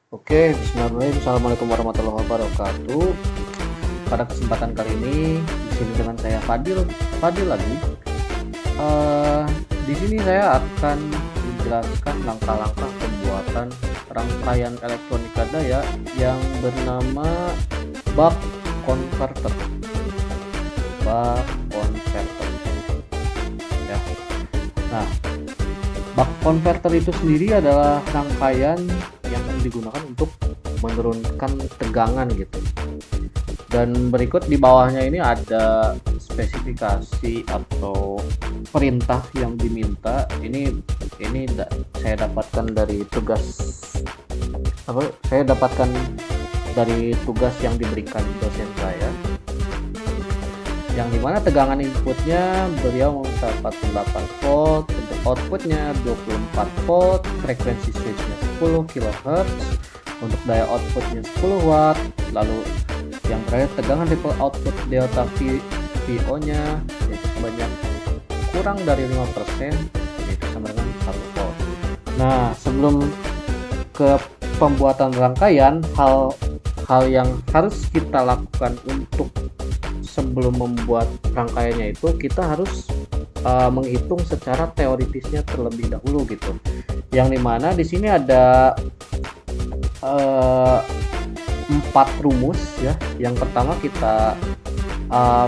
Oke, bismillahirrahmanirrahim. Assalamualaikum warahmatullahi wabarakatuh. Pada kesempatan kali ini di sini dengan saya Fadil lagi. Di sini saya akan menjelaskan langkah-langkah pembuatan rangkaian elektronika daya yang bernama buck converter. Buck converter. Ya. Nah, buck converter itu sendiri adalah rangkaian yang digunakan untuk menurunkan tegangan gitu. Dan berikut di bawahnya ini ada spesifikasi atau perintah yang diminta. Ini saya dapatkan dari tugas yang diberikan dosen saya, yang dimana tegangan inputnya beliau meminta 48 volt, untuk outputnya 24 volt, frekuensi switchnya 10 kHz, untuk daya outputnya 10 watt, lalu yang terakhir tegangan ripple output delta VO nya yaitu sebanyak kurang dari 5%, yaitu sama dengan 1 volt. Nah, sebelum ke pembuatan rangkaian, hal yang harus kita lakukan untuk sebelum membuat rangkaiannya itu kita harus menghitung secara teoritisnya terlebih dahulu gitu. Yang dimana di sini ada 4 rumus ya. Yang pertama kita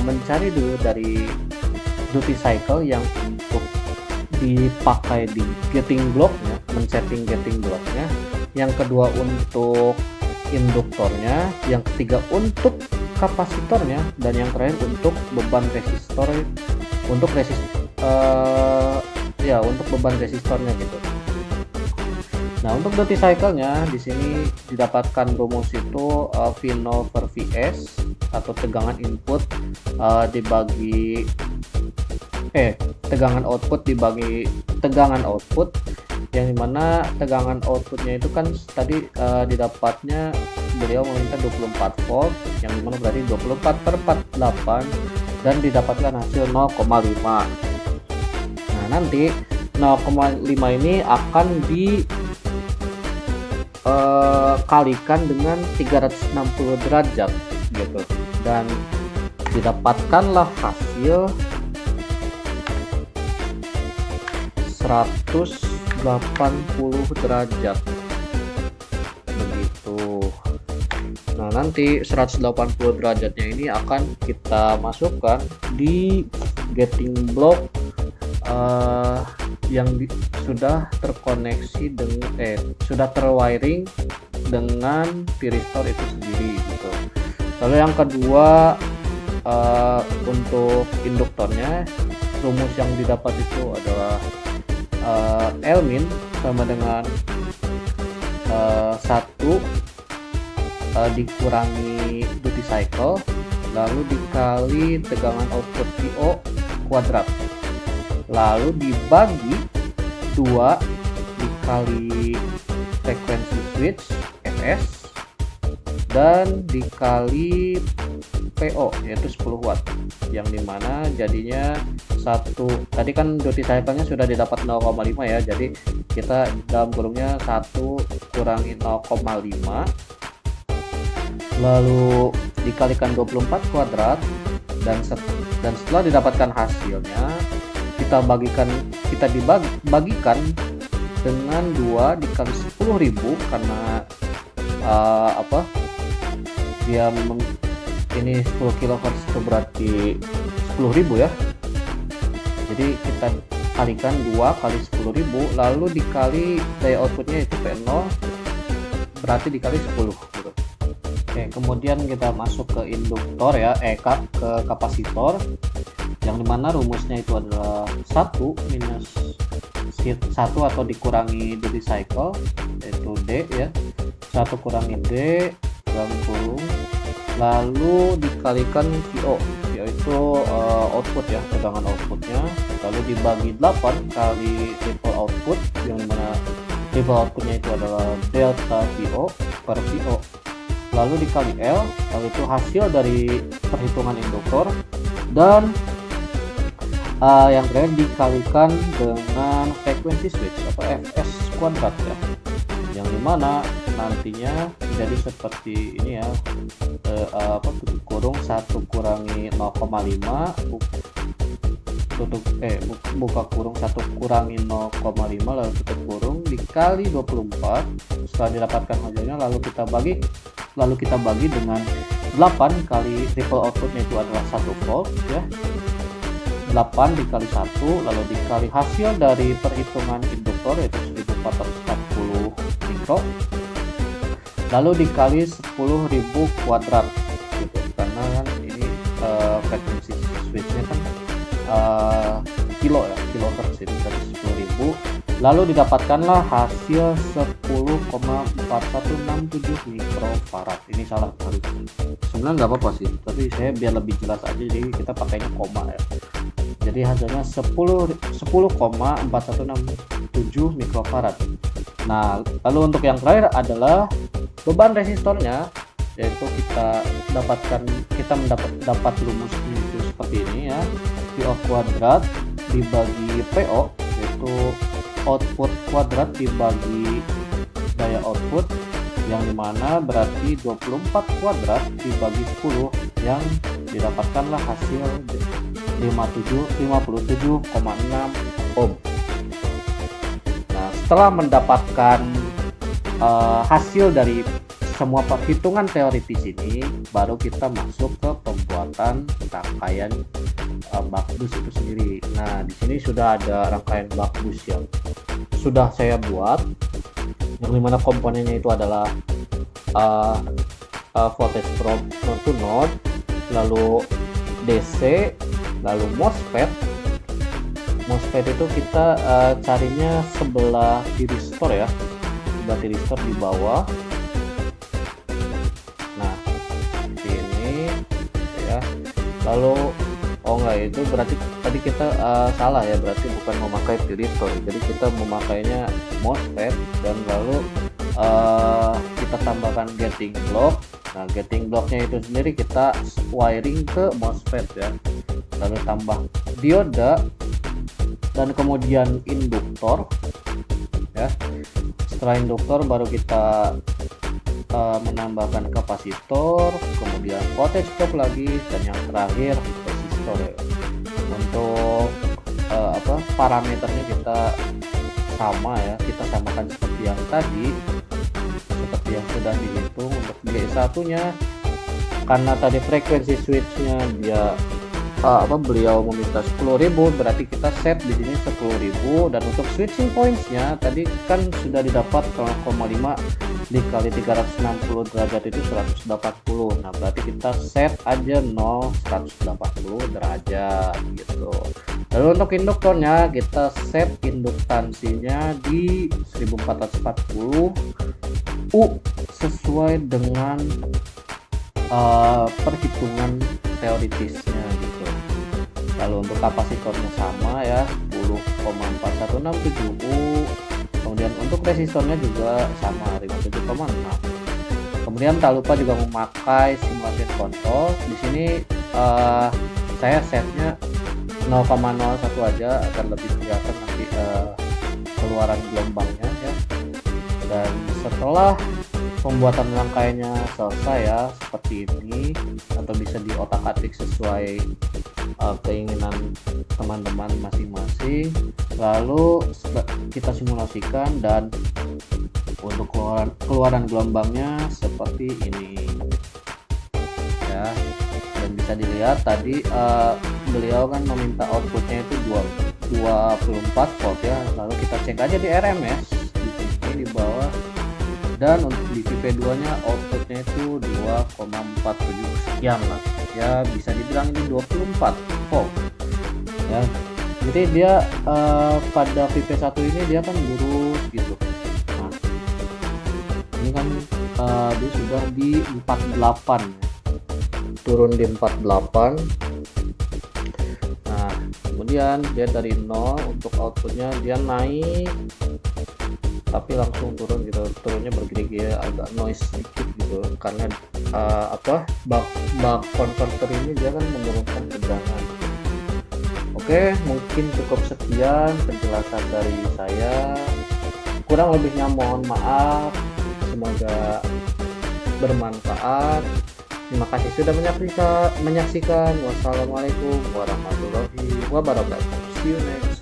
mencari dulu dari duty cycle yang untuk dipakai di getting blocknya, men-setting getting blocknya. Yang kedua untuk induktornya, yang ketiga untuk kapasitornya, dan yang terakhir untuk beban resistor, untuk beban resistornya gitu. Nah, untuk duty cycle-nya di sini didapatkan rumus itu V0 per Vs atau tegangan input dibagi tegangan output dibagi tegangan output, yang dimana tegangan outputnya itu kan tadi didapatnya beliau meminta 24 volt, yang dimana berarti 24 per 48 dan didapatkan hasil 0,5. Nah, nanti 0,5 ini akan dikalikan dengan 360 derajat gitu, dan didapatkanlah hasil 180 derajat begitu. Nah, nanti 180 derajatnya ini akan kita masukkan di getting block yang sudah terkoneksi dengan sudah terwiring dengan piristor itu sendiri gitu. Lalu yang kedua untuk induktornya, rumus yang didapat itu adalah L min sama dengan 1 dikurangi duty cycle lalu dikali tegangan output VO kuadrat, lalu dibagi 2 dikali frekuensi switch Fs dan dikali PO yaitu 10 watt, yang dimana jadinya tadi kan duty cycle-nya sudah didapat 0,5 ya, jadi kita dalam kurungnya 1 kurangi 0,5 lalu dikalikan 24 kuadrat, dan setelah didapatkan hasilnya kita dibagikan dengan 2 dikali 10.000 karena dia ini 10 kHz itu berarti 10.000 ya, jadi kita kalikan 2 kali 10.000 lalu dikali daya outputnya itu P0 berarti dikali 10 gitu. Oke, kemudian kita masuk ke induktor ya, ke kapasitor, yang dimana rumusnya itu adalah 1 minus 1 atau dikurangi duty cycle yaitu D ya, 1 kurangi D dalam kurung lalu dikalikan VO yaitu output ya, tegangan outputnya, lalu dibagi 8 kali ripple output, yang dimana ripple outputnya itu adalah delta VO per VO, lalu dikali L, lalu itu hasil dari perhitungan induktor, dan yang terakhir dikalikan dengan frekuensi switch atau Fs kuadrat ya, yang dimana nantinya jadi seperti ini ya, tutup kurung 1 kurangi 0,5 buka kurung 1 kurangi 0,5 lalu tutup kurung dikali 24. Setelah didapatkan hasilnya lalu kita bagi dengan 8 kali ripple outputnya itu adalah 1 volt ya, 8 dikali 1 lalu dikali hasil dari perhitungan induktor yaitu 1440 mikro lalu dikali 10.000 kuadrat gitu, karena kan ini frekuensi switchnya kan kilohertz itu dari 10.000 lalu didapatkanlah hasil 10,4167 mikrofarad. Ini salah kali, sebenarnya nggak apa-apa sih, tapi saya biar lebih jelas aja jadi kita pakainya koma ya. Jadi hasilnya 10,4167 mikrofarad. Nah, lalu untuk yang terakhir adalah beban resistornya, yaitu kita dapat rumusnya itu seperti ini ya, PO kuadrat dibagi PO, yaitu output kuadrat dibagi daya output, yang dimana berarti 24 kuadrat dibagi 10, yang didapatkanlah hasil 57,6 ohm. Nah, setelah mendapatkan hasil dari semua perhitungan teoritis ini, baru kita masuk ke pembuatan rangkaian buck boost itu sendiri. Nah, di sini sudah ada rangkaian buck boost yang sudah saya buat, yang dimana komponennya itu adalah voltage probe node to node, lalu DC, lalu MOSFET itu kita carinya sebelah tiristor ya, sebelah tiristor di bawah. Nah, ini ya. Lalu itu berarti tadi kita salah ya, berarti bukan memakai tiristor, jadi kita memakainya MOSFET dan lalu kita tambahkan gating block. Nah, gating blocknya itu sendiri kita wiring ke MOSFET ya, lalu tambah dioda dan kemudian induktor ya. Setelah induktor baru kita menambahkan kapasitor, kemudian voltage probe lagi, dan yang terakhir resistor ya. Untuk parameternya kita sama ya, kita samakan seperti yang tadi, seperti yang sudah dihitung. Untuk G1 nya karena tadi frekuensi switchnya dia beliau meminta 10.000, berarti kita set di sini 10.000. Dan untuk switching pointsnya tadi kan sudah didapat 0,5 dikali 360 derajat itu 180. Nah, berarti kita set aja 180 derajat gitu. Lalu untuk induktornya kita set induktansinya di 1440 U sesuai dengan perhitungan teoritisnya gitu. Lalu untuk kapasitornya sama ya, 10,4167 U. Kemudian untuk resistornya juga sama, 57,6. Kemudian tak lupa juga memakai simulasi kontrol. Di sini saya setnya 0,01 aja agar lebih kelihatan nanti keluaran gelombangnya ya. Dan setelah pembuatan rangkaiannya selesai ya, seperti ini, atau bisa diotak-atik sesuai keinginan teman-teman masing-masing. Lalu kita simulasikan, dan untuk keluaran gelombangnya seperti ini ya. Dan bisa dilihat tadi beliau kan meminta outputnya itu 24 volt ya. Lalu kita cek aja di RMS di sini di bawah, dan untuk di VP2 nya outputnya itu 2,47 sekian lah ya, bisa dibilang ini 24 volt ya. Jadi dia pada VP1 ini dia kan lurus gitu. Nah, ini kan dia sudah di 48 ya, turun di 48. Nah, kemudian dia dari 0 untuk outputnya dia naik tapi langsung turun gitu, turunnya bergigi agak noise sedikit gitu, karena buck converter ini dia kan menurunkan tegangan. Oke, mungkin cukup sekian penjelasan dari saya, kurang lebihnya mohon maaf. semoga bermanfaat. Terima kasih sudah menyaksikan. Wassalamualaikum warahmatullahi wabarakatuh. See you next.